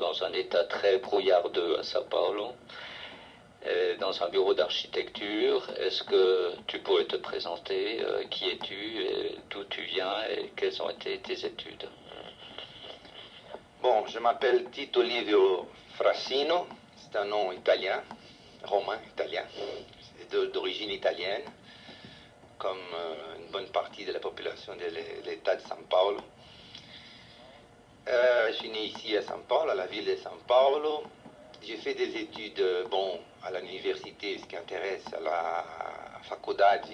dans un état très brouillardeux à Sao Paulo, dans un bureau d'architecture. Est-ce que tu pourrais te présenter? Qui es-tu? D'où tu viens? Et quelles ont été tes études? Bon, je m'appelle Tito Livio Frassino, c'est un nom italien, romain italien, d'origine italienne, comme une bonne partie de la population de l'État de São Paulo. Je suis né ici à São Paulo, à la ville de São Paulo. J'ai fait des études, à l'université, ce qui intéresse, à la Faculdade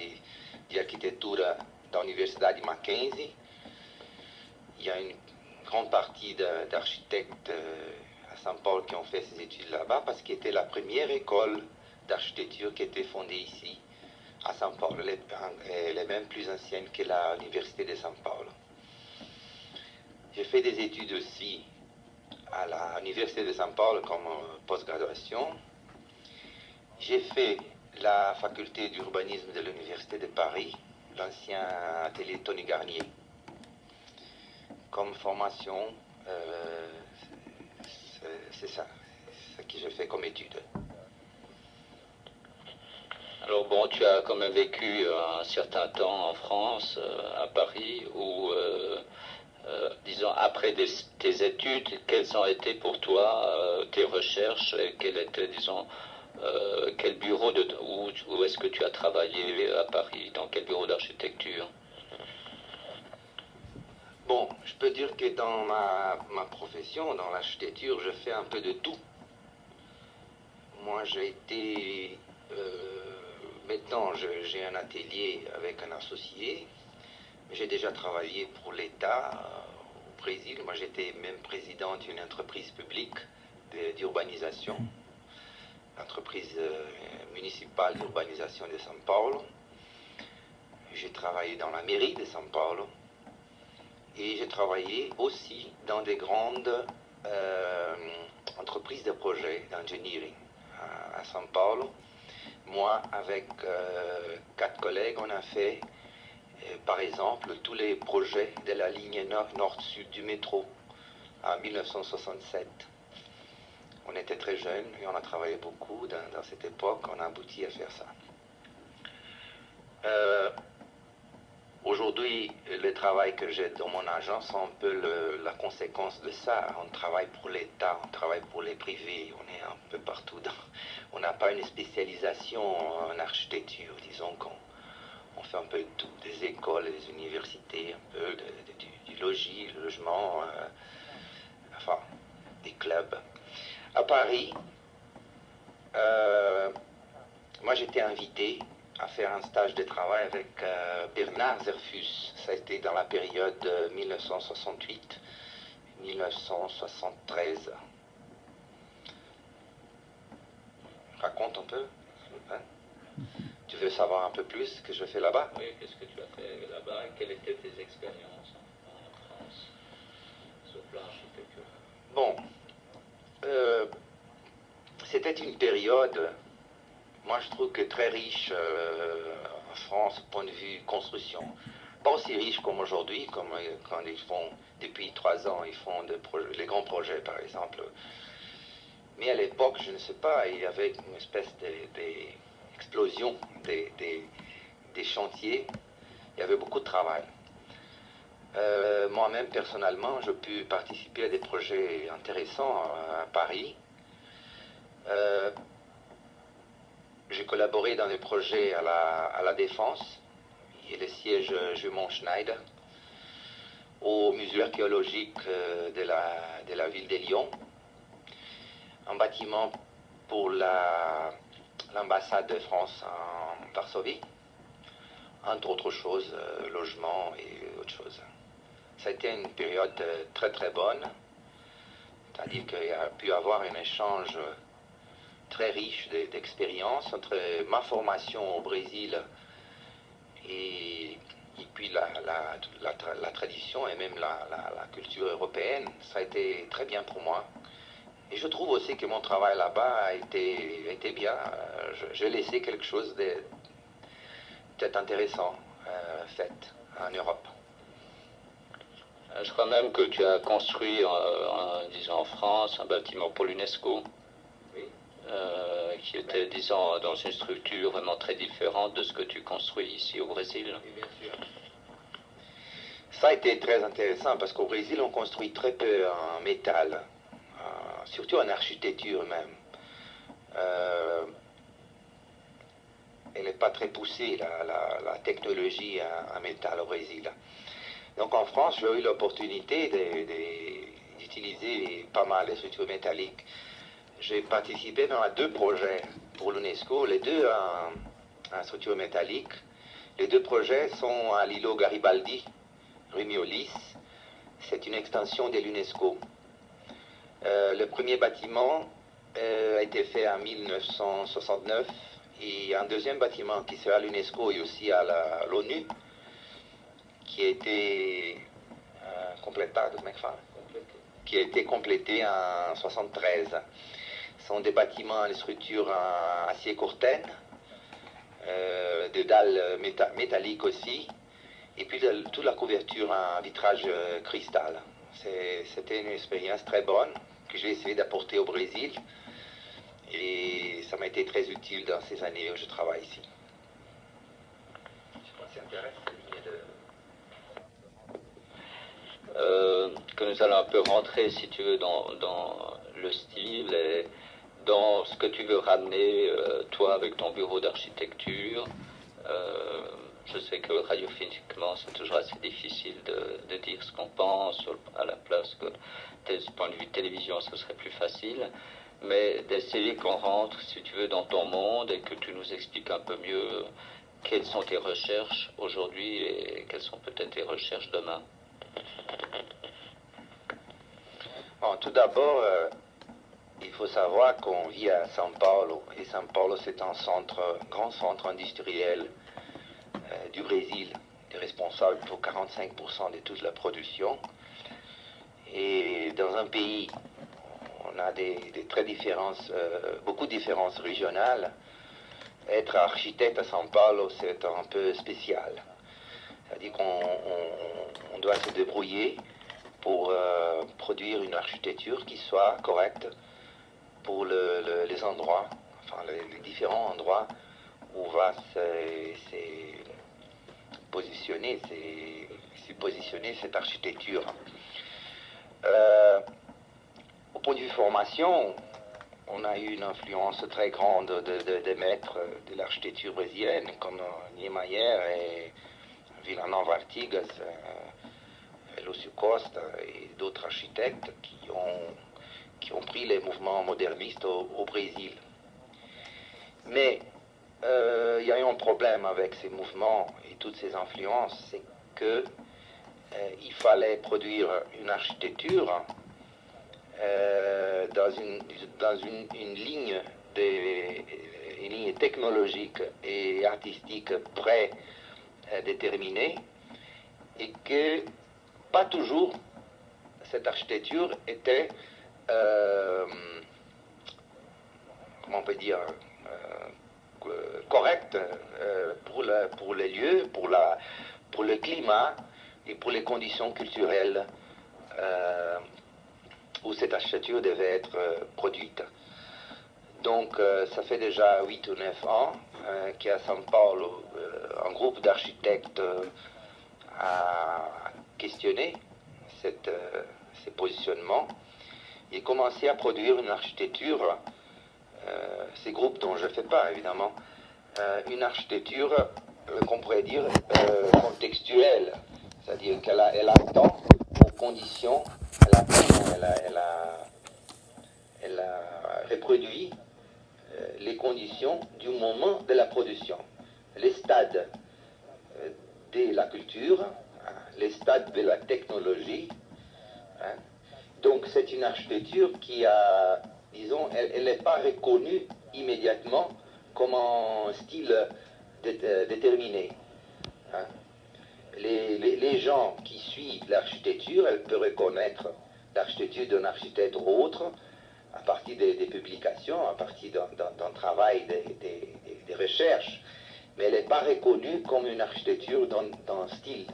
de Arquitetura da Universidade Mackenzie. Il y a une grande partie d'architectes à São Paulo qui ont fait ces études là-bas parce que c'était la première école d'architecture qui était fondée ici à São Paulo. Elle est même plus ancienne que l'université de São Paulo. J'ai fait des études aussi à l'université de São Paulo comme post-graduation. J'ai fait la faculté d'urbanisme de l'université de Paris, l'ancien atelier Tony Garnier. Comme formation, c'est ça, ce que j'ai fait comme étude. Alors bon, tu as quand même vécu un certain temps en France, à Paris, où, disons, après tes études, quelles ont été pour toi tes recherches et quel était, disons, quel bureau, où est-ce que tu as travaillé à Paris, dans quel bureau d'architecture? Bon, je peux dire que dans ma profession, dans l'architecture, je fais un peu de tout. Moi, j'ai été... maintenant, j'ai un atelier avec un associé. J'ai déjà travaillé pour l'État au Brésil. Moi, j'étais même président d'une entreprise publique d'urbanisation, l'entreprise municipale d'urbanisation de São Paulo. J'ai travaillé dans la mairie de São Paulo. Et j'ai travaillé aussi dans des grandes entreprises de projets d'engineering à São Paulo. Moi, avec 4 collègues, on a fait, par exemple, tous les projets de la ligne nord-sud du métro en 1967. On était très jeunes et on a travaillé beaucoup dans cette époque. On a abouti à faire ça. Aujourd'hui, le travail que j'ai dans mon agence est un peu la conséquence de ça. On travaille pour l'État, on travaille pour les privés, on est un peu partout. On n'a pas une spécialisation en architecture, disons qu'on fait un peu de tout, des écoles, des universités, un peu du logis, le logement, enfin, des clubs. À Paris, moi j'étais invité à faire un stage de travail avec Bernard Zerfus. Ça a été dans la période 1968-1973. Raconte un peu. Hein? Tu veux savoir un peu plus ce que je fais là-bas? Oui, qu'est-ce que tu as fait là-bas? Quelles étaient tes expériences en France sur le plan architectural? Bon, c'était une période... Moi, je trouve que très riche en France, au point de vue construction. Pas aussi riche comme aujourd'hui, comme quand ils font, depuis 3 ans, ils font les grands projets, par exemple. Mais à l'époque, je ne sais pas, il y avait une espèce d'explosion des chantiers. Il y avait beaucoup de travail. Moi-même, personnellement, j'ai pu participer à des projets intéressants à Paris. J'ai collaboré dans des projets à la Défense, et le siège Jumont Schneider, au musée archéologique de la ville de Lyon, un bâtiment pour l'ambassade de France en Varsovie, entre autres choses, logement et autres choses. Ça a été une période très très bonne, c'est-à-dire qu'il y a pu avoir un échange très riche d'expériences entre ma formation au Brésil et puis la tradition et même la culture européenne. Ça a été très bien pour moi. Et je trouve aussi que mon travail là-bas a été bien. J'ai laissé quelque chose de peut-être intéressant fait en Europe. Je crois même que tu as construit, disons en France, un bâtiment pour l'UNESCO, Oui. qui était, disons, dans une structure vraiment très différente de ce que tu construis ici au Brésil. Oui, bien sûr. Ça a été très intéressant parce qu'au Brésil, on construit très peu en métal, surtout en architecture même. Elle n'est pas très poussée, la technologie en métal au Brésil. Donc en France, j'ai eu l'opportunité d'utiliser pas mal de structures métalliques. J'ai participé dans 2 projets pour l'UNESCO, les deux en structure métallique. Les 2 projets sont à l'îlot Garibaldi, rue Miolis. C'est une extension de l'UNESCO. Le premier bâtiment a été fait en 1969 et un deuxième bâtiment qui sera à l'UNESCO et aussi à l'ONU qui a été qui a été complété en 1973. Ce sont des bâtiments de structure en acier courtaine, des dalles métalliques aussi, et puis toute la couverture en vitrage cristal. C'était une expérience très bonne que j'ai essayé d'apporter au Brésil, et ça m'a été très utile dans ces années où je travaille ici. Je pense que c'est intéressant que nous allons un peu rentrer, si tu veux, dans le style et dans ce que tu veux ramener, toi, avec ton bureau d'architecture. Je sais que radiophoniquement, c'est toujours assez difficile de dire ce qu'on pense, à la place que, du point de vue télévision, ce serait plus facile. Mais d'essayer qu'on rentre, si tu veux, dans ton monde et que tu nous expliques un peu mieux quelles sont tes recherches aujourd'hui et quelles sont peut-être tes recherches demain. Bon, tout d'abord, il faut savoir qu'on vit à São Paulo, et São Paulo c'est un grand centre industriel du Brésil, qui est responsable pour 45% de toute la production. Et dans un pays, on a beaucoup de différences régionales. Être architecte à São Paulo, c'est un peu spécial. C'est-à-dire qu'on doit se débrouiller pour produire une architecture qui soit correcte pour les endroits, enfin les différents endroits où va se positionner cette architecture. Au point de vue formation, on a eu une influence très grande des maîtres de l'architecture brésilienne, comme Niemeyer et Villanova Artigas, Lúcio Costa et d'autres architectes qui ont pris les mouvements modernistes au Brésil. Mais il y a eu un problème avec ces mouvements et toutes ces influences, c'est que il fallait produire une architecture dans une ligne technologique et artistique prédéterminée, et que pas toujours cette architecture était, comment on peut dire, correcte pour les lieux, pour le climat et pour les conditions culturelles où cette architecture devait être produite. Donc ça fait déjà 8 ou 9 ans qu'à São Paulo, un groupe d'architectes a questionné ces positionnements et commencé à produire une architecture, ces groupes dont je ne fais pas évidemment, une architecture qu'on pourrait dire contextuelle, c'est-à-dire qu'elle attend aux conditions, elle a reproduit les conditions du moment de la production, les stades de la culture, les stades de la technologie. Donc c'est une architecture qui a, disons, elle n'est pas reconnue immédiatement comme un style déterminé. Les gens qui suivent l'architecture, elles peuvent reconnaître l'architecture d'un architecte ou autre à partir des publications, à partir d'un travail, des recherches, mais elle n'est pas reconnue comme une architecture d'un style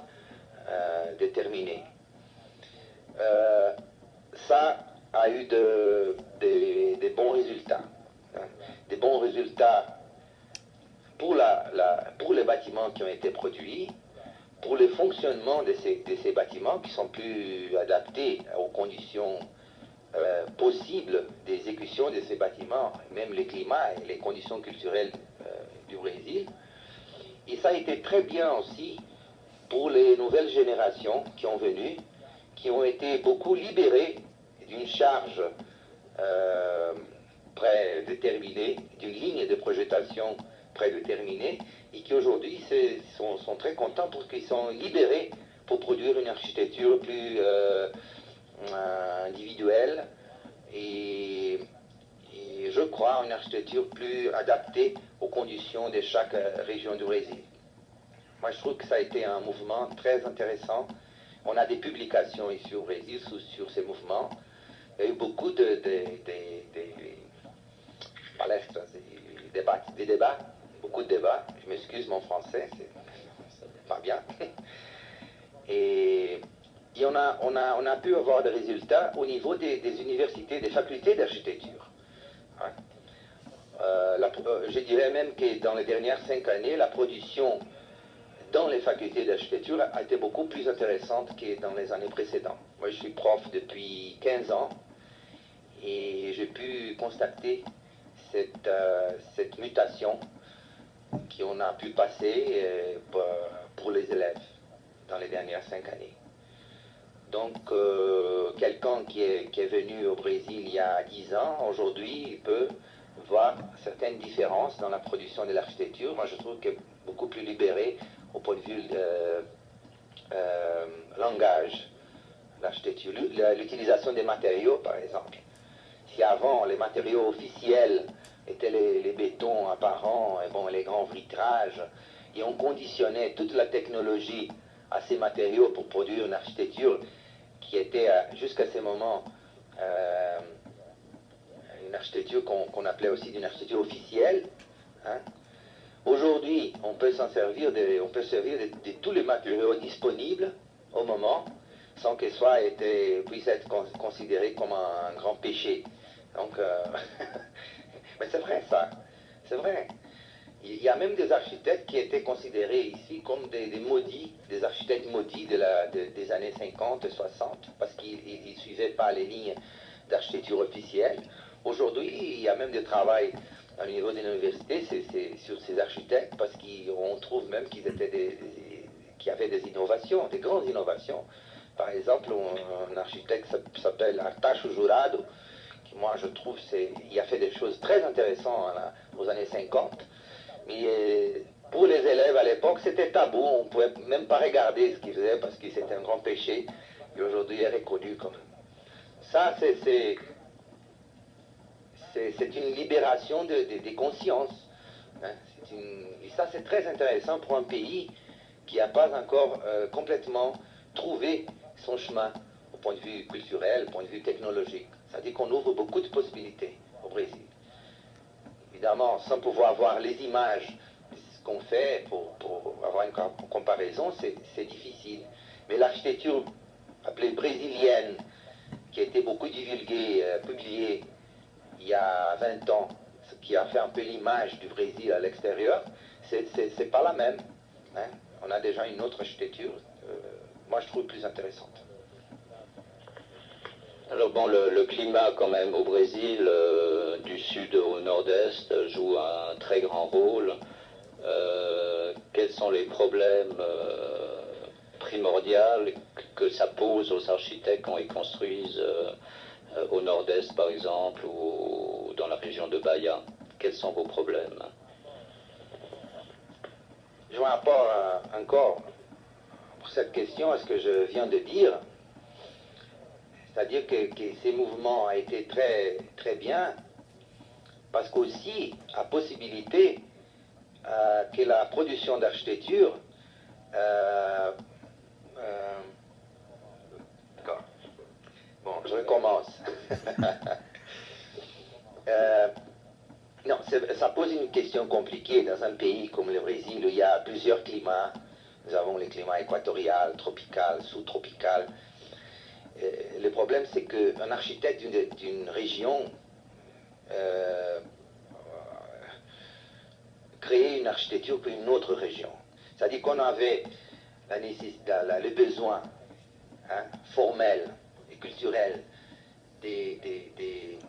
déterminé. ça a eu des bons résultats. Hein. Des bons résultats pour les bâtiments qui ont été produits, pour le fonctionnement de ces bâtiments qui sont plus adaptés aux conditions possibles d'exécution de ces bâtiments, même le climat et les conditions culturelles du Brésil. Et ça a été très bien aussi pour les nouvelles générations qui ont venu, qui ont été beaucoup libérées d'une charge prédéterminée, d'une ligne de projetation prédéterminée, et qui aujourd'hui sont très contents parce qu'ils sont libérés pour produire une architecture plus individuelle et je crois une architecture plus adaptée aux conditions de chaque région du Brésil. Moi, je trouve que ça a été un mouvement très intéressant. On a des publications ici au Brésil sur ces mouvements. Il y a eu beaucoup de palestres, des débats, beaucoup de débats. Je m'excuse, mon français, c'est pas bien. Et on a pu avoir des résultats au niveau des universités, des facultés d'architecture. Hein? Je dirais même que dans les dernières 5 années, la production dans les facultés d'architecture a été beaucoup plus intéressante que dans les années précédentes. Moi, je suis prof depuis 15 ans et j'ai pu constater cette mutation qu'on a pu passer pour les élèves dans les dernières 5 années. Donc, quelqu'un qui est venu au Brésil il y a 10 ans, aujourd'hui, il peut voir certaines différences dans la production de l'architecture. Moi, je trouve qu'elle est beaucoup plus libérée au point de vue langage, l'architecture, l'utilisation des matériaux, par exemple. Si avant, les matériaux officiels étaient les bétons apparents, et bon, les grands vitrages, et on conditionnait toute la technologie à ces matériaux pour produire une architecture qui était jusqu'à ce moment une architecture qu'on appelait aussi une architecture officielle. Hein. Aujourd'hui, on peut s'en servir, on peut servir de tous les matériaux disponibles au moment, sans qu'ils puissent être considérés comme un grand péché. Donc, mais c'est vrai ça, c'est vrai. Il y a même des architectes qui étaient considérés ici comme des maudits, des architectes maudits des années 50 et 60, parce qu'ils ne suivaient pas les lignes d'architecture officielle. Aujourd'hui, il y a même des travaux au niveau de l'université sur ces architectes, parce qu'on trouve même qu'ils avaient des innovations, des grandes innovations. Par exemple, un architecte s'appelle Artacho Jurado, qui moi je trouve il a fait des choses très intéressantes aux années 50. Mais pour les élèves à l'époque, c'était tabou, on ne pouvait même pas regarder ce qu'ils faisaient parce que c'était un grand péché, et aujourd'hui il est reconnu comme. Ça, c'est une libération des consciences. Hein. Et ça, c'est très intéressant pour un pays qui n'a pas encore complètement trouvé son chemin au point de vue culturel, au point de vue technologique. Ça dit qu'on ouvre beaucoup de possibilités au Brésil. Évidemment, sans pouvoir voir les images de ce qu'on fait pour avoir une comparaison, c'est difficile. Mais l'architecture appelée brésilienne, qui a été beaucoup divulguée, publiée il y a 20 ans, ce qui a fait un peu l'image du Brésil à l'extérieur, c'est pas la même. Hein. On a déjà une autre architecture, moi je trouve plus intéressante. Alors bon, le climat quand même au Brésil, du sud au nord-est, joue un très grand rôle. Quels sont les problèmes primordiaux que ça pose aux architectes quand ils construisent au nord-est par exemple, ou dans la région de Bahia? Quels sont vos problèmes? Je me rapporte encore pour cette question à ce que je viens de dire. C'est-à-dire que ces mouvements ont été très, très bien, parce qu'aussi, à possibilité que la production d'architecture bon, je recommence. Non, ça pose une question compliquée dans un pays comme le Brésil où il y a plusieurs climats. Nous avons le climat équatorial, tropical, sous-tropical. le problème, c'est qu'un architecte d'une région créer une architecture pour une autre région. C'est-à-dire qu'on avait le besoin formel et culturel de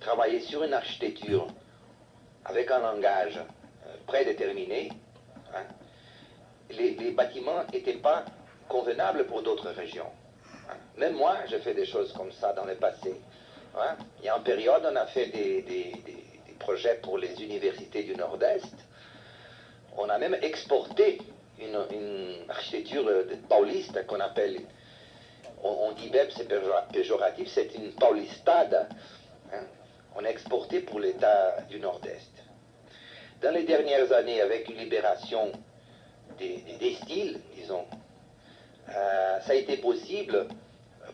travailler sur une architecture avec un langage prédéterminé. Les bâtiments n'étaient pas convenables pour d'autres régions. Même moi, j'ai fait des choses comme ça dans le passé. Il y a une période, on a fait des projets pour les universités du Nord-Est. On a même exporté une architecture pauliste qu'on appelle, on dit même, c'est péjoratif, c'est une paulistade. On a exporté pour l'État du Nord-Est. Dans les dernières années, avec une libération des styles, disons, ça a été possible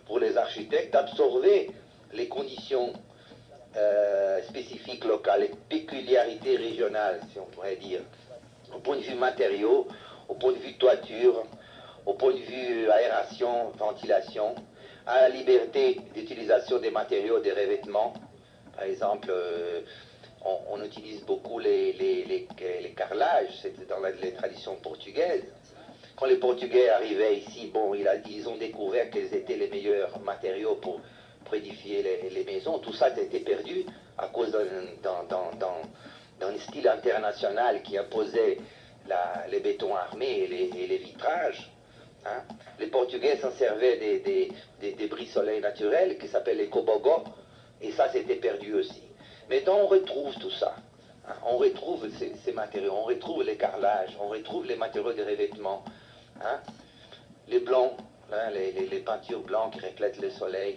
pour les architectes d'absorber les conditions spécifiques locales, les péculiarités régionales, si on pourrait dire, au point de vue matériaux, au point de vue toiture, au point de vue aération, ventilation, à la liberté d'utilisation des matériaux, des revêtements. Par exemple, on utilise beaucoup les carrelages, c'était dans les traditions portugaises. Quand les Portugais arrivaient ici, bon, ils ont découvert quels étaient les meilleurs matériaux pour édifier les maisons. Tout ça a été perdu à cause d'un style international qui imposait les bétons armés et les vitrages. Les Portugais s'en servaient des brise-soleil naturels qui s'appellent les cobogos, et ça c'était perdu aussi. Maintenant on retrouve tout ça. On retrouve ces matériaux, on retrouve les carrelages, on retrouve les matériaux de revêtement. Les blancs, les peintures blancs qui reflètent le soleil,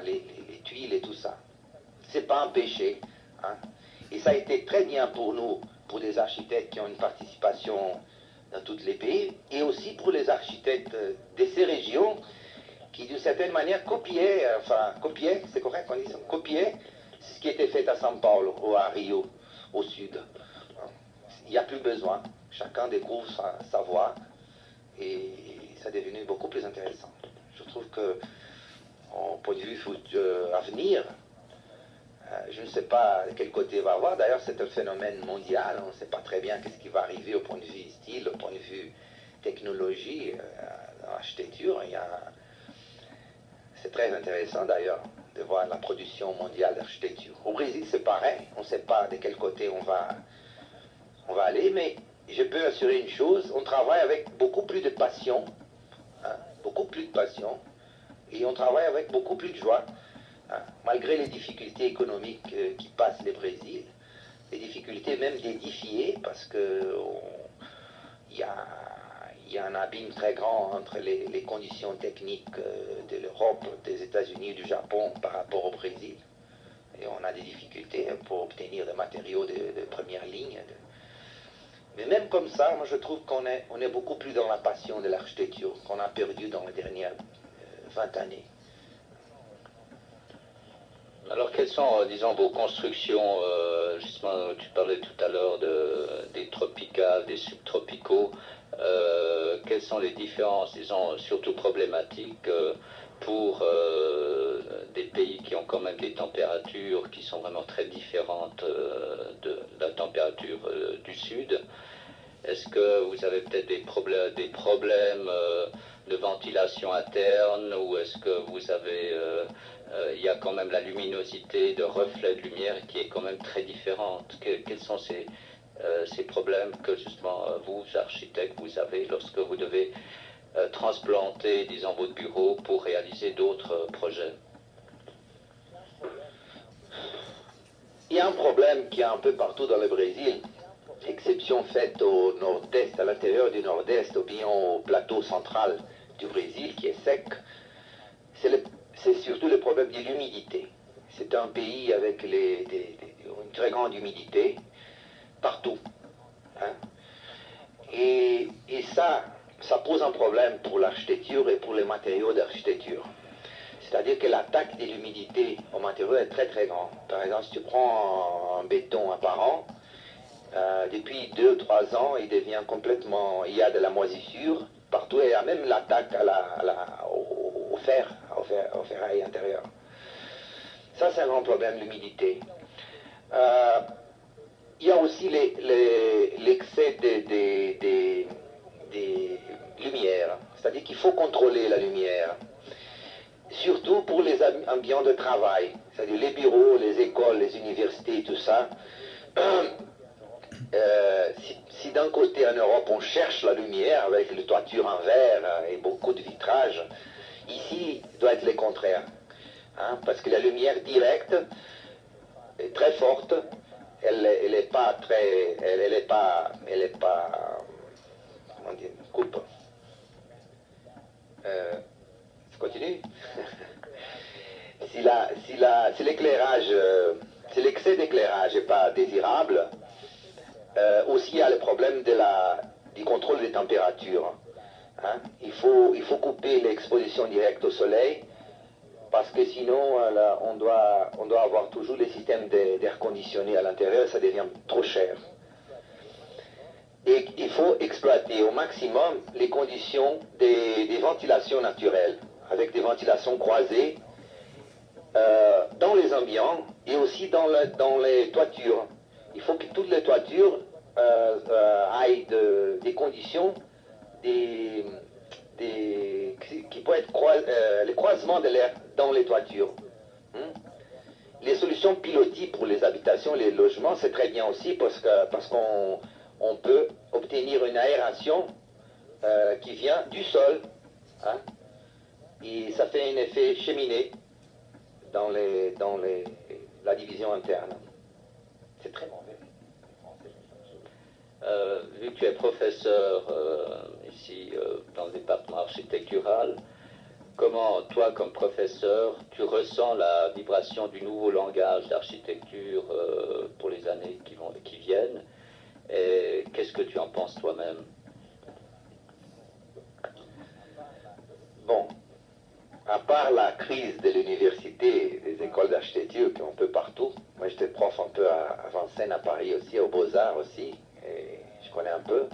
les tuiles et tout ça. C'est pas un péché. Et ça a été très bien pour nous, pour des architectes qui ont une participation dans tous les pays, et aussi pour les architectes de ces régions qui d'une certaine manière copiaient, c'est correct qu'on dit ça, copiaient ce qui était fait à São Paulo ou à Rio, au sud. Il n'y a plus besoin. Chacun découvre sa voie et ça est devenu beaucoup plus intéressant. Je trouve que, en point de vue à venir, je ne sais pas quel côté va avoir. D'ailleurs, c'est un phénomène mondial. On ne sait pas très bien qu'est-ce qui va arriver au point de vue style, au point de vue technologie, dans l'architecture. C'est très intéressant d'ailleurs de voir la production mondiale d'architecture. Au Brésil, c'est pareil. On ne sait pas de quel côté on va aller, mais je peux assurer une chose, on travaille avec beaucoup plus de passion, beaucoup plus de passion, et on travaille avec beaucoup plus de joie, malgré les difficultés économiques qui passent le Brésil, les difficultés même d'édifier, parce que il y a un abîme très grand entre les conditions techniques de l'Europe, des États-Unis et du Japon par rapport au Brésil. Et on a des difficultés pour obtenir des matériaux de première ligne. Mais même comme ça, moi je trouve qu'on est beaucoup plus dans la passion de l'architecture qu'on a perdu dans les dernières 20 années. Alors quelles sont, disons, vos constructions, justement tu parlais tout à l'heure des tropicales, des subtropicaux, quelles sont les différences, disons, surtout problématiques pour des pays qui ont quand même des températures qui sont vraiment très différentes de la température du sud? Est-ce que vous avez peut-être des problèmes de ventilation interne, ou est-ce que vous avez... il y a quand même la luminosité de reflet de lumière qui est quand même très différente. Quels sont ces problèmes que justement vous, architectes, vous avez lorsque vous devez transplanter, disons, votre bureau pour réaliser d'autres projets? Il y a un problème qui est un peu partout dans le Brésil, exception faite au nord-est, à l'intérieur du nord-est, ou bien au plateau central du Brésil qui est sec. C'est surtout le problème de l'humidité. C'est un pays avec une très grande humidité partout. Et ça pose un problème pour l'architecture et pour les matériaux d'architecture. C'est-à-dire que l'attaque de l'humidité au matériau est très très grande. Par exemple, si tu prends un béton apparent, depuis 2 ou 3 ans, il devient complètement... Il y a de la moisissure partout, et il y a même l'attaque au ferraille intérieur. Ça, c'est un grand problème, l'humidité. Il y a aussi l'excès des lumières, c'est-à-dire qu'il faut contrôler la lumière, surtout pour les ambiants de travail, c'est-à-dire les bureaux, les écoles, les universités, tout ça. Si d'un côté en Europe on cherche la lumière avec les toitures en verre et beaucoup de vitrages, ici il doit être le contraire, hein, parce que la lumière directe est très forte, elle est pas très, elle est pas, comment dire, coupe. Ça continue. Si l'éclairage, si l'excès d'éclairage n'est pas désirable, aussi il y a le problème du contrôle des températures. Hein. Il faut couper l'exposition directe au soleil, parce que sinon on doit avoir toujours les systèmes d'air conditionné à l'intérieur, ça devient trop cher. Et il faut exploiter au maximum les conditions des ventilations naturelles, avec des ventilations croisées dans les ambiants et aussi dans les toitures. Il faut que toutes les toitures aillent des conditions qui peuvent être les croisements de l'air dans les toitures. Les solutions pilotis pour les habitations, les logements, c'est très bien aussi parce qu'on peut obtenir une aération qui vient du sol, hein, et ça fait un effet cheminée dans la division interne. C'est très mauvais. Vu que tu es professeur ici dans le département architectural, comment toi comme professeur tu ressens la vibration du nouveau langage d'architecture pour les années qui viennent, et qu'est-ce que tu en penses toi-même? Bon, à part la crise de l'université, des écoles d'architecture qui sont un peu partout, moi j'étais prof un peu à Vincennes, à Paris aussi, aux Beaux-Arts aussi, et je connais un peu.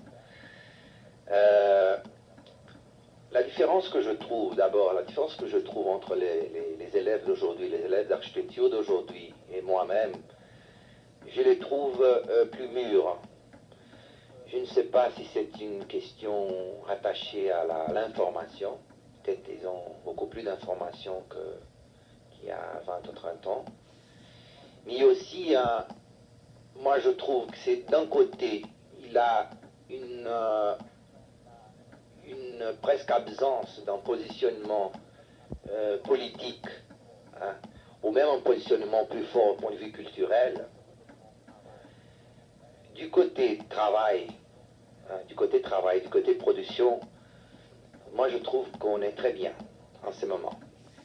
La différence que je trouve, d'abord, la différence que je trouve entre les élèves d'aujourd'hui, les élèves d'architecture d'aujourd'hui et moi-même, je les trouve plus mûrs. Je ne sais pas si c'est une question rattachée à l'information. Peut-être qu'ils ont beaucoup plus d'informations qu'il y a 20 ou 30 ans. Mais aussi, moi je trouve que c'est d'un côté, il a une presque absence d'un positionnement politique, hein, ou même un positionnement plus fort au point de vue culturel. Du côté travail, hein, du côté production, moi je trouve qu'on est très bien en ce moment.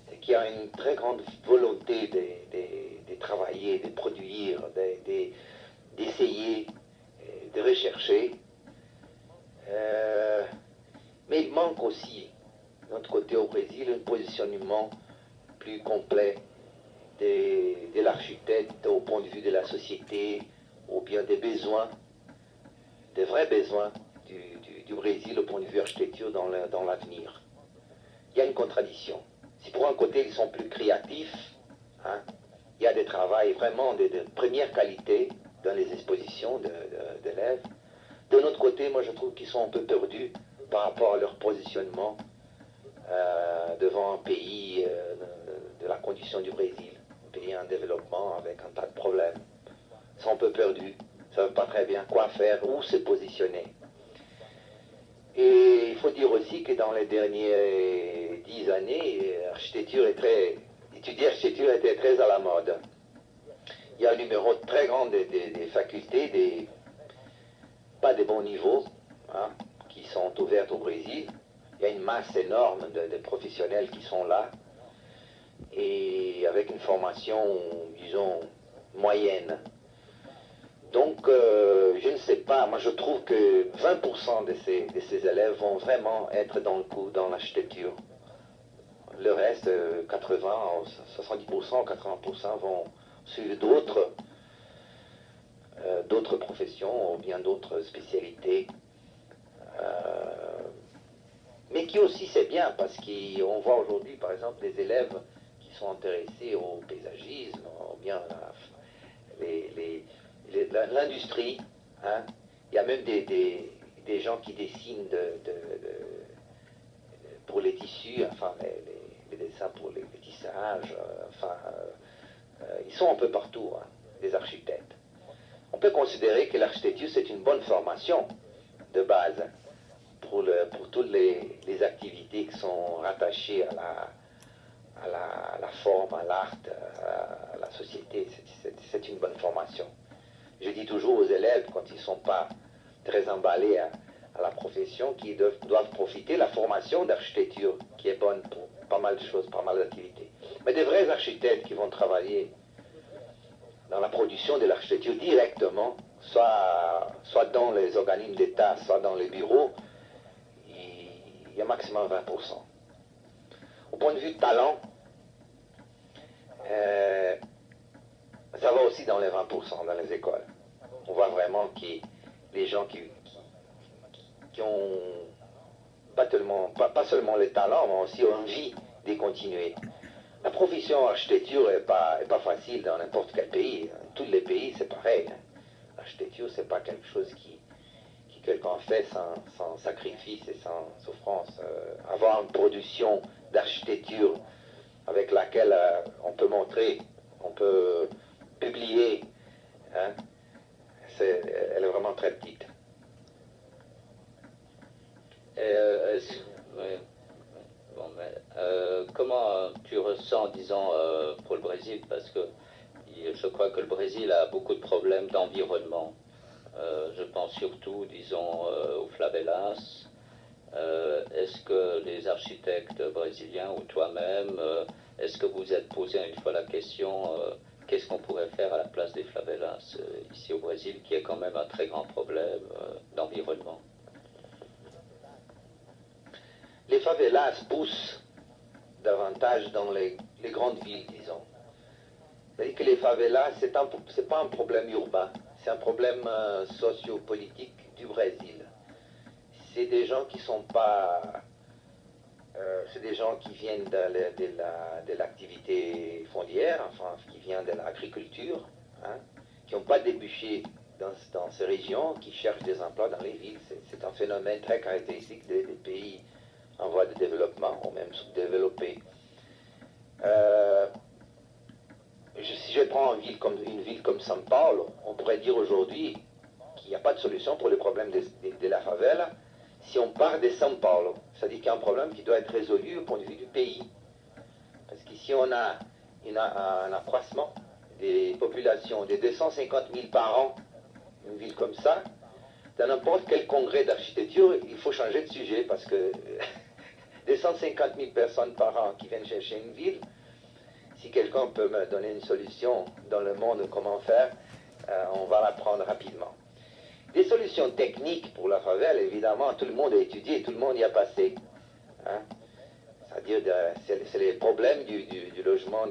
C'est qu'il y a une très grande volonté de travailler, de produire, d'essayer, de rechercher. Mais il manque aussi, de notre côté au Brésil, un positionnement plus complet de l'architecte au point de vue de la société, ou bien des besoins, des vrais besoins du Brésil au point de vue architecture dans l'avenir. Il y a une contradiction. Si pour un côté ils sont plus créatifs, hein, il y a des travaux vraiment de première qualité dans les expositions d'élèves. De l'autre côté, moi je trouve qu'ils sont un peu perdus par rapport à leur positionnement devant un pays de la condition du Brésil, un pays en développement avec un tas de problèmes. Ils sont un peu perdus, ils ne savent pas très bien quoi faire, où se positionner. Et il faut dire aussi que dans les dernières 10 années, étudier l'architecture était très à la mode. Il y a un numéro très grand des facultés, pas des bons niveaux, hein, qui sont ouvertes au Brésil. Il y a une masse énorme de professionnels qui sont là, et avec une formation, disons, moyenne. Donc, je ne sais pas, moi je trouve que 20% de ces élèves vont vraiment être dans le coup, dans l'architecture. Le reste, 80, 70%, 80% vont suivre d'autres professions ou bien d'autres spécialités. qui aussi c'est bien, parce qu'on voit aujourd'hui, par exemple, des élèves qui sont intéressés au paysagisme, ou bien l'industrie. Hein. Il y a même des gens qui dessinent pour les tissus, enfin les dessins pour les tissages, ils sont un peu partout, hein, des architectes. On peut considérer que l'architecture c'est une bonne formation de base pour toutes les activités qui sont rattachées à la forme, à l'art, à la société. C'est une bonne formation. Je dis toujours aux élèves, quand ils ne sont pas très emballés à la profession, qu'ils doivent profiter de la formation d'architecture, qui est bonne pour pas mal de choses, pas mal d'activités. Mais des vrais architectes qui vont travailler dans la production de l'architecture directement, soit dans les organismes d'État, soit dans les bureaux, il y a maximum 20%. Au point de vue de talent, ça va aussi dans les 20% dans les écoles. On voit vraiment que les gens qui ont pas seulement le talent, mais aussi envie de continuer. La profession architecture n'est pas facile dans n'importe quel pays. Tous les pays, c'est pareil. L'architecture, c'est pas quelque chose qui quelqu'un fait sans sacrifice et sans souffrance. Avoir une production d'architecture avec laquelle on peut montrer, on peut publier, hein, elle est vraiment très petite. Ouais. Bon, comment tu ressens, disons, pour le Brésil, parce que je crois que le Brésil a beaucoup de problèmes d'environnement. Je pense surtout, disons, aux favelas. Est-ce que les architectes brésiliens ou toi-même, est-ce que vous êtes posé une fois la question, qu'est-ce qu'on pourrait faire à la place des favelas ici au Brésil, qui est quand même un très grand problème d'environnement? Les favelas poussent davantage dans les grandes villes, disons. C'est-à-dire que les favelas, c'est pas un problème urbain, c'est un problème sociopolitique du Brésil. C'est des gens qui sont pas... c'est des gens qui viennent de l'activité fondière, enfin, qui viennent de l'agriculture, hein, qui n'ont pas débouché dans ces régions, qui cherchent des emplois dans les villes. C'est un phénomène très caractéristique des pays en voie de développement, ou même sous-développés. Si je prends une ville comme São Paulo, on pourrait dire aujourd'hui qu'il n'y a pas de solution pour le problème de la favela si on part de São Paulo. C'est-à-dire qu'il y a un problème qui doit être résolu au point de vue du pays. Parce qu'ici, on a un accroissement des populations de 250 000 par an, une ville comme ça. Dans n'importe quel congrès d'architecture, il faut changer de sujet parce que 250 000 personnes par an qui viennent chercher une ville, si quelqu'un peut me donner une solution dans le monde, comment faire, on va la prendre rapidement. Des solutions techniques pour la favela, évidemment, tout le monde a étudié, tout le monde y a passé. Hein? C'est-à-dire, c'est les problèmes du logement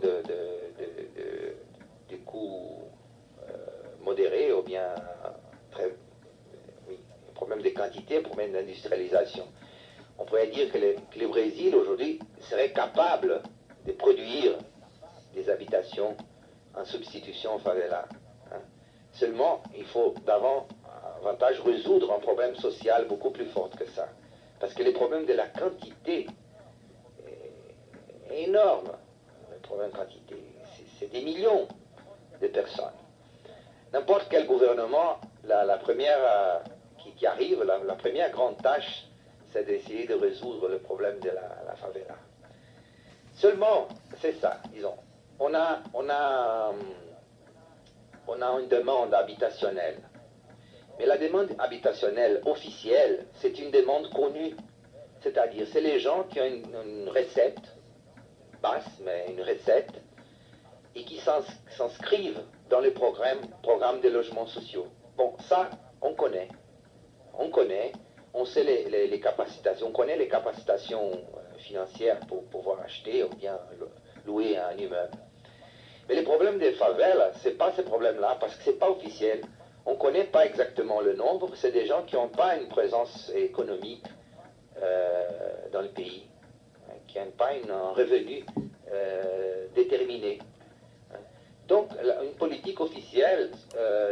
du coût modéré, ou bien problème de quantité, problème d'industrialisation. On pourrait dire que le Brésil, aujourd'hui, serait capable de produire des habitations en substitution aux favelas. Hein. Seulement, il faut davantage résoudre un problème social beaucoup plus fort que ça. Parce que le problème de la quantité est énorme. Le problème de quantité, c'est des millions de personnes. N'importe quel gouvernement, la première qui arrive, la première grande tâche, c'est d'essayer de résoudre le problème de la favela. Seulement, c'est ça, disons. On a une demande habitationnelle. Mais la demande habitationnelle officielle, c'est une demande connue. C'est-à-dire, c'est les gens qui ont une recette, basse, mais une recette, et qui s'inscrivent dans les programmes de logements sociaux. Bon, ça, on connaît. On sait les capacitations, on connaît les capacitations financières pour pouvoir acheter ou bien louer un immeuble. Mais le problème des favelas, c'est pas ce problème-là, parce que c'est pas officiel. On ne connaît pas exactement le nombre, c'est des gens qui n'ont pas une présence économique dans le pays, qui n'ont pas un revenu déterminé. Donc, une politique officielle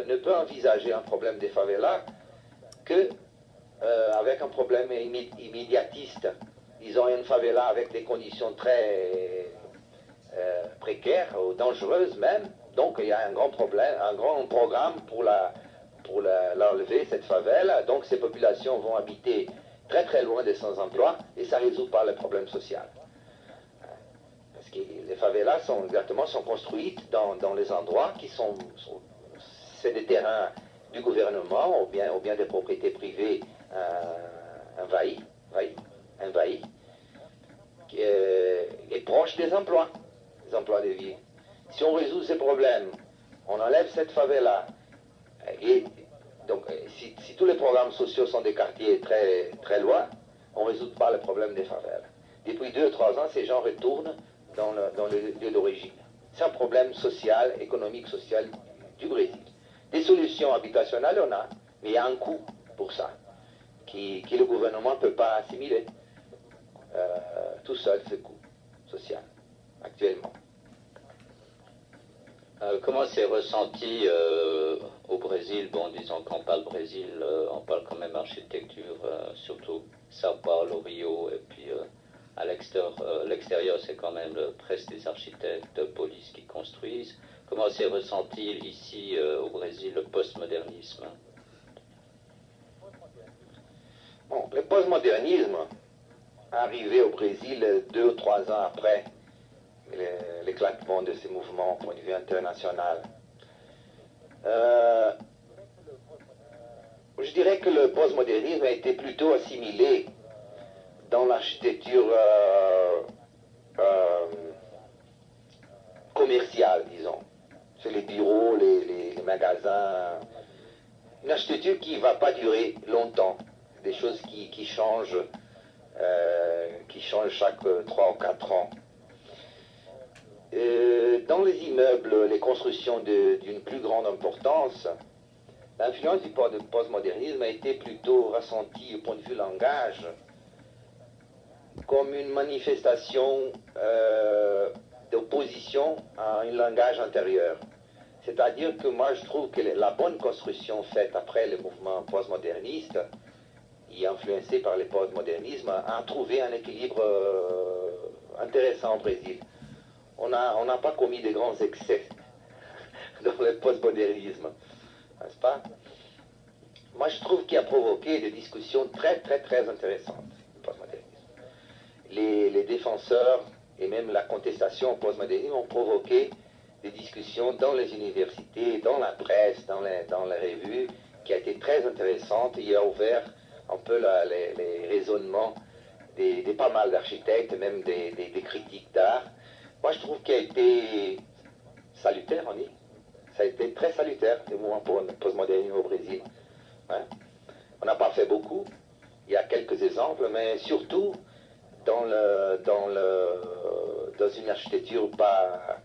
ne peut envisager un problème des favelas que avec un problème immédiatiste. Disons, une favela avec des conditions très précaires ou dangereuses même. Donc, il y a un grand problème, un grand programme pour l'enlever, cette favela. Donc, ces populations vont habiter très très loin des sans-emploi et ça ne résout pas le problème social. Parce que les favelas sont construites dans les endroits qui c'est des terrains du gouvernement ou bien des propriétés privées envahies, qui est proche des emplois de vie. Si on résout ces problèmes, on enlève cette favela, et donc si tous les programmes sociaux sont des quartiers très, très loin, on ne résout pas le problème des favelas. Depuis 2 ou 3 ans, ces gens retournent dans le lieu d'origine. C'est un problème social, économique, social du Brésil. Des solutions habitationnelles, on a, mais il y a un coût pour ça, qui le gouvernement ne peut pas assimiler tout seul, ce coût social, actuellement. Comment c'est ressenti au Brésil? Bon, disons qu'on parle Brésil, on parle quand même architecture, surtout Sao Paulo, Rio, et puis à l'extérieur, c'est quand même presque des architectes de police qui construisent. Comment c'est ressenti ici au Brésil, le postmodernisme? Bon, le postmodernisme arrivé au Brésil 2 ou 3 ans après l'éclatement de ces mouvements au point de vue international. Je dirais que le postmodernisme a été plutôt assimilé dans l'architecture commerciale, disons. C'est les bureaux, les magasins. Une architecture qui ne va pas durer longtemps. Des choses qui changent chaque 3 ou 4 ans. Dans les immeubles, les constructions d'une plus grande importance, l'influence du postmodernisme a été plutôt ressentie au point de vue langage comme une manifestation d'opposition à un langage intérieur. C'est-à-dire que moi je trouve que la bonne construction faite après le mouvement postmoderniste, et influencé par le postmodernisme, a trouvé un équilibre intéressant au Brésil. On n'a pas commis de grands excès dans le postmodernisme, n'est-ce pas? Moi, je trouve qu'il a provoqué des discussions très, très, très intéressantes, le postmodernisme. Les défenseurs et même la contestation au postmodernisme ont provoqué des discussions dans les universités, dans la presse, dans les revues, qui a été très intéressante et a ouvert un peu les raisonnements de pas mal d'architectes, même des critiques d'art. Moi, je trouve qu'il a été salutaire, on dit. Ça a été très salutaire, le mouvement postmodernisme au Brésil. Hein? On n'a pas fait beaucoup. Il y a quelques exemples, mais surtout dans une architecture pas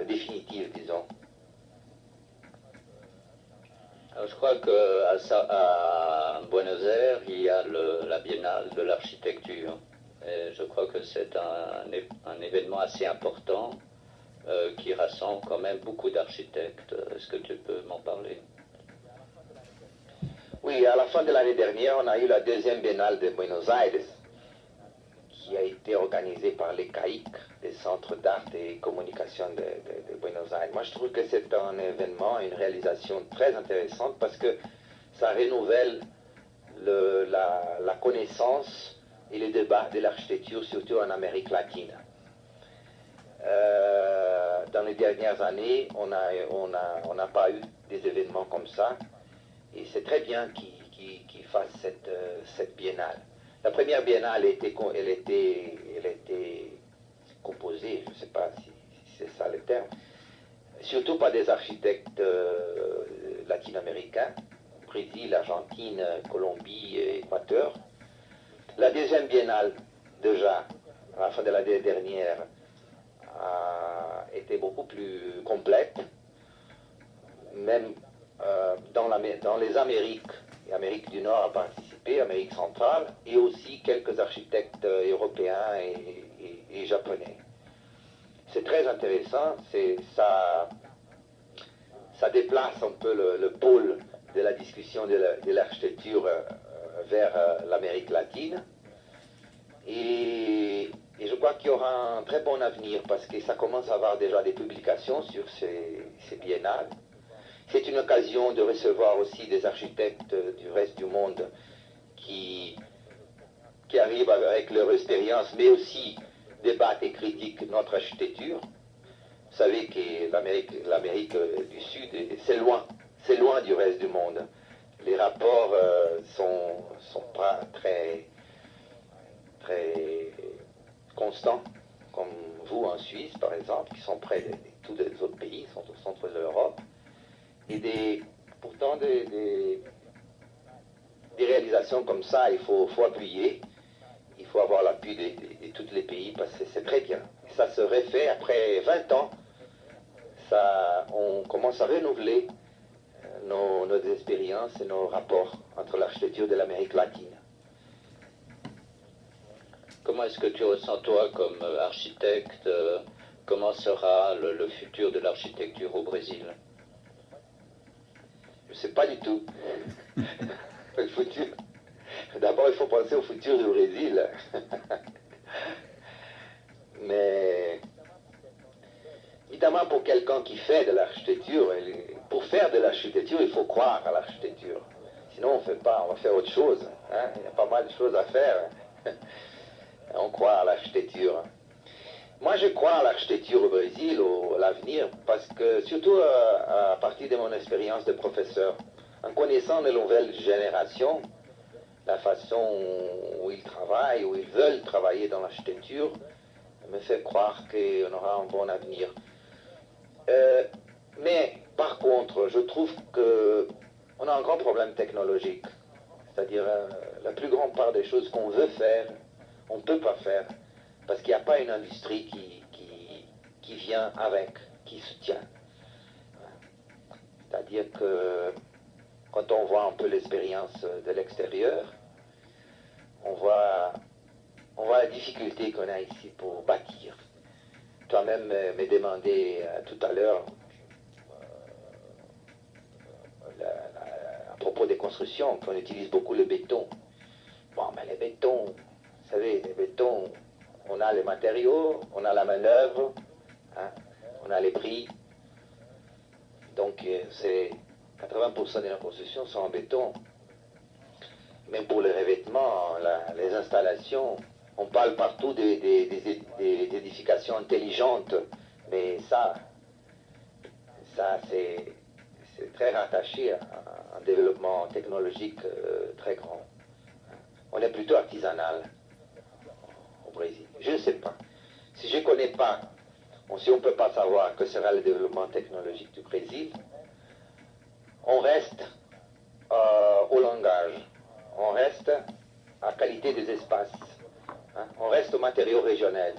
définitive, disons. Alors, je crois qu'à Buenos Aires, il y a la Biennale de l'architecture. Et je crois que c'est un événement assez important qui rassemble quand même beaucoup d'architectes. Est-ce que tu peux m'en parler? Oui, à la fin de l'année dernière, on a eu la 2e Biennale de Buenos Aires, qui a été organisée par les CAIC, les Centres d'Art et Communication de Buenos Aires. Moi, je trouve que c'est un événement, une réalisation très intéressante parce que ça renouvelle la connaissance et le débat de l'architecture, surtout en Amérique latine. Dans les dernières années, on n'a pas eu des événements comme ça, et c'est très bien qu'ils fassent cette biennale. La première biennale, elle était composée, je ne sais pas si c'est ça le terme, surtout par des architectes latino-américains, Brésil, Argentine, Colombie, Équateur. La 2e biennale, déjà, à la fin de l'année dernière, était beaucoup plus complète. Même dans les Amériques, l'Amérique du Nord a participé. participé, Amérique centrale, et aussi quelques architectes européens et japonais. C'est très intéressant, ça déplace un peu le pôle de la discussion de l'architecture vers l'Amérique latine. Et je crois qu'il y aura un très bon avenir parce que ça commence à avoir déjà des publications sur ces biennales. C'est une occasion de recevoir aussi des architectes du reste du monde qui arrivent avec leur expérience, mais aussi débattent et critiquent notre architecture. Vous savez que l'Amérique du Sud, c'est loin du reste du monde. Les rapports sont pas très constants, comme vous en Suisse, par exemple, qui sont près de tous les autres pays, sont au centre de l'Europe. Et pourtant, des réalisations comme ça, il faut appuyer. Il faut avoir l'appui de tous les pays parce que c'est très bien. Et ça se refait après 20 ans. On commence à renouveler nos expériences et nos rapports entre l'architecture de l'Amérique latine. Comment est-ce que tu ressens, toi, comme architecte, comment sera le futur de l'architecture au Brésil? Je ne sais pas du tout. Le futur. D'abord, il faut penser au futur du Brésil. Mais évidemment, pour quelqu'un qui fait de l'architecture, pour faire de l'architecture, il faut croire à l'architecture. Sinon, on ne fait pas, on va faire autre chose. Hein? Il y a pas mal de choses à faire. On croit à l'architecture. Moi, je crois à l'architecture au Brésil, à l'avenir, parce que, surtout à partir de mon expérience de professeur, en connaissant les nouvelles générations, la façon où ils travaillent, où ils veulent travailler dans l'architecture, me fait croire qu'on aura un bon avenir. Mais, par contre, je trouve qu'on a un grand problème technologique. C'est-à-dire, la plus grande part des choses qu'on veut faire, on ne peut pas faire, parce qu'il n'y a pas une industrie qui vient avec, qui soutient. C'est-à-dire que quand on voit un peu l'expérience de l'extérieur, on voit la difficulté qu'on a ici pour bâtir. Toi-même me demandais tout à l'heure à propos des constructions, qu'on utilise beaucoup le béton. Bon, mais le béton, vous savez, le béton, on a les matériaux, on a la manœuvre, hein, on a les prix. Donc, c'est 80% de la construction sont en béton. Même pour les revêtements, les installations, on parle partout des édifications intelligentes, mais ça c'est très rattaché à un développement technologique très grand. On est plutôt artisanal au Brésil. Je ne sais pas. Si je ne connais pas, si on ne peut pas savoir que sera le développement technologique du Brésil, on reste au langage, on reste à qualité des espaces, hein, on reste aux matériaux régionels.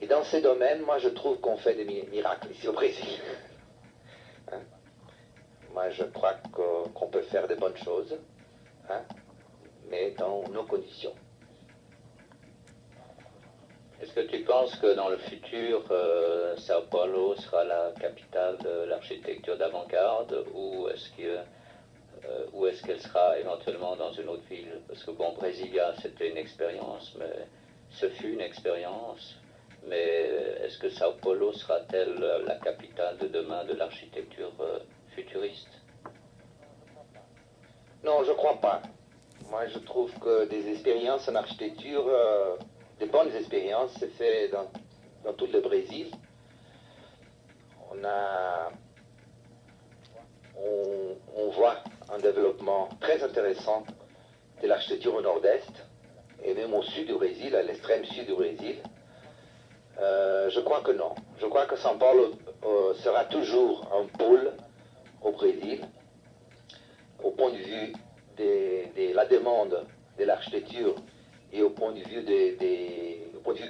Et dans ces domaines, moi je trouve qu'on fait des miracles ici au Brésil. Hein? Moi je crois qu'on peut faire de bonnes choses, hein, mais dans nos conditions. Est-ce que tu penses que dans le futur, Sao Paulo sera la capitale de l'architecture d'avant-garde ou est-ce qu'elle sera éventuellement dans une autre ville? Parce que bon, Brasilia, c'était une expérience, mais ce fut une expérience. Mais est-ce que Sao Paulo sera-t-elle la capitale de demain de l'architecture futuriste? Non, je ne crois pas. Moi, je trouve que des expériences en architecture, des bonnes expériences, se fait dans tout le Brésil. On voit un développement très intéressant de l'architecture au nord-est et même au sud du Brésil, à l'extrême sud du Brésil. Je crois que non. Je crois que São Paulo sera toujours un pôle au Brésil au point de vue de la demande de l'architecture et au point de vue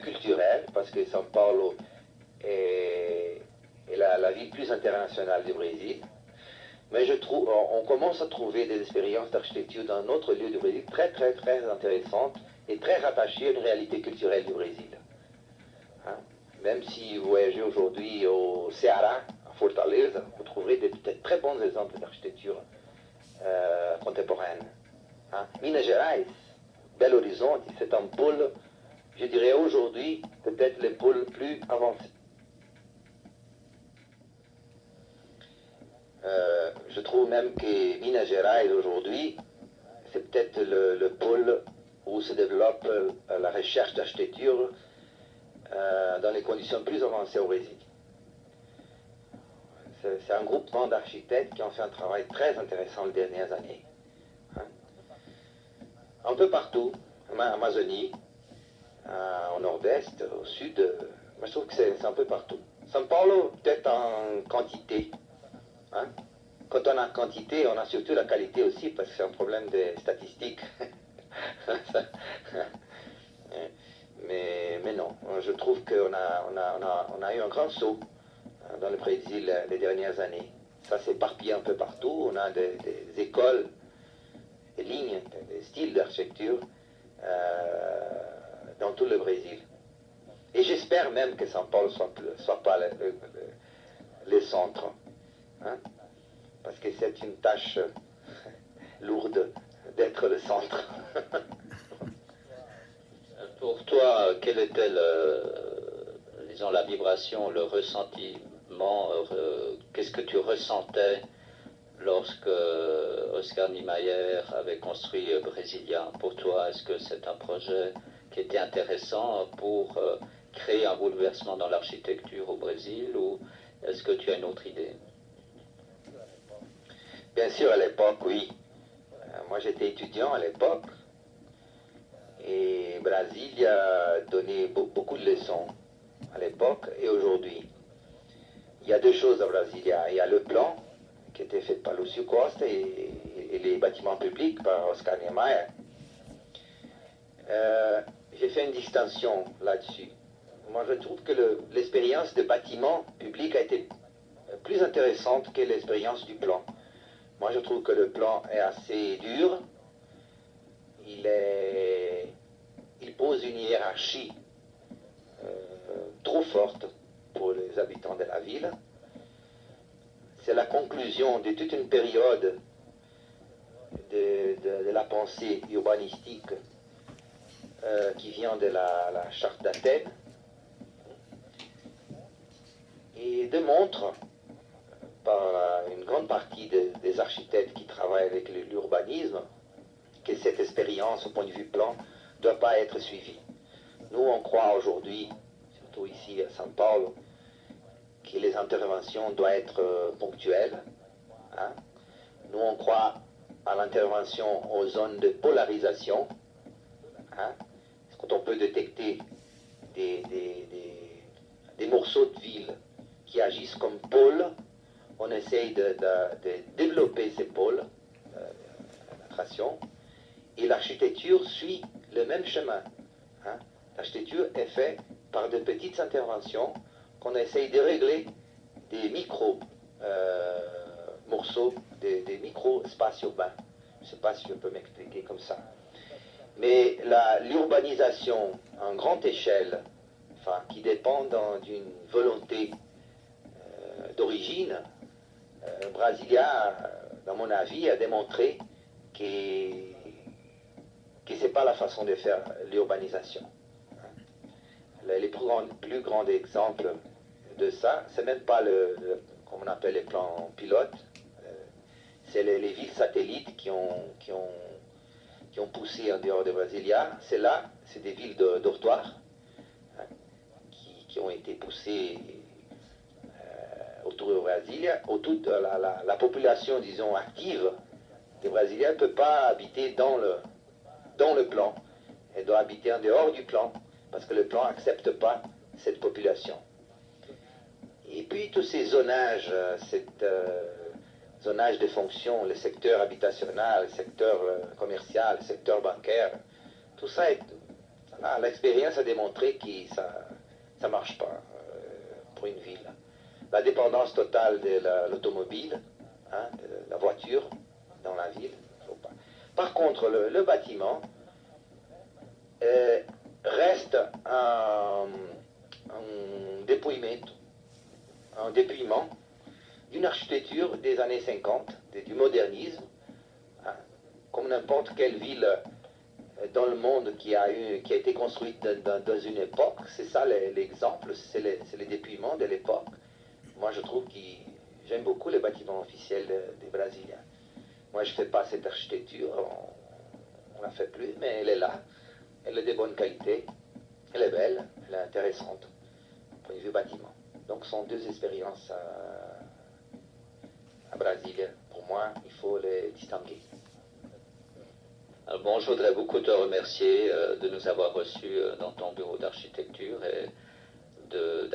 culturel, parce que São Paulo est la ville plus internationale du Brésil. Mais on commence à trouver des expériences d'architecture dans notre lieu du Brésil très très très intéressantes et très rattachées à une réalité culturelle du Brésil. Hein? Même si vous voyagez aujourd'hui au Ceará, à Fortaleza, vous trouverez des très bons exemples d'architecture contemporaine. Hein? Minas Gerais, Belo Horizonte, c'est un pôle, je dirais aujourd'hui, peut-être le pôle plus avancé. Je trouve même que Minas Gerais aujourd'hui, c'est peut-être le pôle où se développe la recherche d'architecture dans les conditions plus avancées au Brésil. C'est un groupement d'architectes qui ont fait un travail très intéressant les dernières années. Hein. Un peu partout, en Amazonie, au nord-est, au sud, moi je trouve que c'est un peu partout. São Paulo, peut-être en quantité. Hein. Quand on a quantité, on a surtout la qualité aussi, parce que c'est un problème de statistiques. mais non, je trouve qu'on a eu un grand saut dans le Brésil les dernières années. Ça s'est éparpillé un peu partout. On a des écoles, des lignes, des styles d'architecture dans tout le Brésil. Et j'espère même que São Paulo ne soit pas le centre. Hein? Parce que c'est une tâche lourde d'être le centre. Pour toi, quelle était disons, la vibration, le ressentiment, qu'est-ce que tu ressentais lorsque Oscar Niemeyer avait construit Brasilia? Pour toi, est-ce que c'est un projet qui était intéressant pour créer un bouleversement dans l'architecture au Brésil, ou est-ce que tu as une autre idée? Bien sûr, à l'époque, oui. Moi, j'étais étudiant à l'époque. Et Brasilia donnait beaucoup de leçons à l'époque et aujourd'hui. Il y a deux choses à Brasilia. Il y a le plan qui était fait par Lúcio Costa et les bâtiments publics par Oscar Niemeyer. J'ai fait une distinction là-dessus. Moi, je trouve que l'expérience de bâtiment public a été plus intéressante que l'expérience du plan. Moi, je trouve que le plan est assez dur. Il pose une hiérarchie trop forte pour les habitants de la ville. C'est la conclusion de toute une période de la pensée urbanistique qui vient de la charte d'Athènes et démontre par une grande partie des architectes qui travaillent avec l'urbanisme que cette expérience au point de vue plan ne doit pas être suivie. Nous, on croit aujourd'hui, surtout ici à São Paulo, que les interventions doivent être ponctuelles. Hein. Nous, on croit à l'intervention aux zones de polarisation. Hein. Quand on peut détecter des morceaux de ville qui agissent comme pôles, on essaye de développer ces pôles d'attraction. Et l'architecture suit le même chemin. Hein. L'architecture est faite par de petites interventions qu'on essaye de régler des micro-morceaux, des micro-espaces urbains. Je ne sais pas si je peux m'expliquer comme ça. Mais l'urbanisation en grande échelle, enfin, qui dépend d'une volonté d'origine, Brasilia, dans mon avis, a démontré que ce n'est pas la façon de faire l'urbanisation. Les plus grands exemples de ça, c'est même pas comme on appelle les plans pilotes, c'est les villes satellites qui ont poussé en dehors de Brasilia. C'est des villes de dortoirs hein, qui ont été poussées autour de Brasilia. Autour de la population, disons, active de Brasilia ne peut pas habiter dans le plan. Elle doit habiter en dehors du plan, parce que le plan n'accepte pas cette population. Et puis tous ces zonages, zonage de fonctions, le secteur habitationnel, le secteur commercial, le secteur bancaire, tout ça, l'expérience a démontré que ça ne marche pas pour une ville. La dépendance totale de l'automobile, hein, de la voiture dans la ville. Faut pas. Par contre, le bâtiment reste un dépouillement d'une architecture des années 50, du modernisme, hein, comme n'importe quelle ville dans le monde qui a été construite dans une époque. C'est ça l'exemple, c'est les dépouillements de l'époque. Moi, je trouve que j'aime beaucoup les bâtiments officiels des Brésiliens. Moi, je ne fais pas cette architecture, on ne la fait plus, mais elle est là. Elle est de bonne qualité, elle est belle, elle est intéressante, du point de vue bâtiment. Donc, ce sont deux expériences à Brésil. Pour moi, il faut les distinguer. Bon, je voudrais beaucoup te remercier de nous avoir reçus dans ton bureau d'architecture et de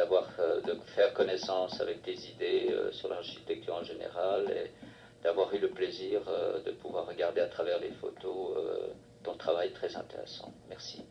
faire connaissance avec tes idées sur l'architecture en général et d'avoir eu le plaisir de pouvoir regarder à travers les photos ton travail très intéressant. Merci.